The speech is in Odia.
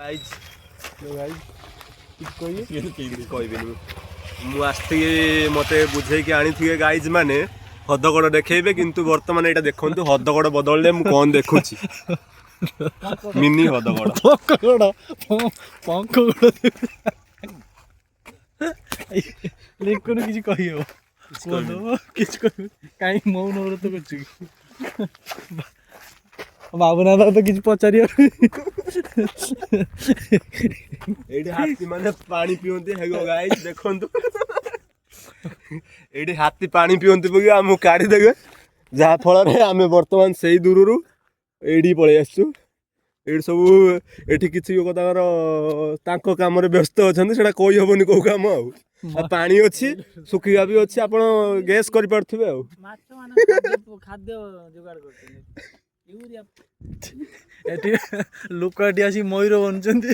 गाइज କହିବିନି ମୁଁ ଆସିଥିଲି ମତେ ବୁଝେଇକି ଆଣିଥିବେ ଗାଇଜ ମାନେ ହଦଗଡ଼ ଦେଖେଇବେ କିନ୍ତୁ ବର୍ତ୍ତମାନ ଏଇଟା ଦେଖନ୍ତୁ ହଦଗଡ଼ ବଦଳରେ ମୁଁ କଣ ଦେଖୁଛି ମିନି ହଦଗଡ଼ ଲିଙ୍କୁନୁ କିଛି କହିହବ କିଛି କହିବୁ କାହିଁ ମୌନ ବ୍ରତ କରୁଛୁ କି ବାବୁନାଥ ତ କିଛି ପଚାରିବ ଏଇଠି ହାତୀ ମାନେ ପାଣି ପିଅନ୍ତି ହେଗ ଗାଇଜ ଦେଖନ୍ତୁ ଏଇଠି ହାତୀ ପାଣି ପିଅନ୍ତି ବୋଲି ଆମକୁ କାଢିଦେବେ ଯାହା ଫଳରେ ଆମେ ବର୍ତ୍ତମାନ ସେଇ ଦୂରରୁ ଏଇଠି ପଳେଇ ଆସିଛୁ ଏଇଠି ସବୁ ଏଠି କିଛି ଲୋକ ତାଙ୍କ କାମରେ ବ୍ୟସ୍ତ ଅଛନ୍ତି ସେଟା କହିହବନି କୋଉ କାମ ଆଉ ପାଣି ଅଛି ଶୁଖିବା ବି ଅଛି ଆପଣ ଗେସ୍ କରିପାରୁଥିବେ ଆଉ ଖାଦ୍ୟ ଯୋଗାଡ଼ କରୁଛନ୍ତି ଏଠି ଲୋକ ଏଠି ଆସି ମୟୂର ବନୁଛନ୍ତି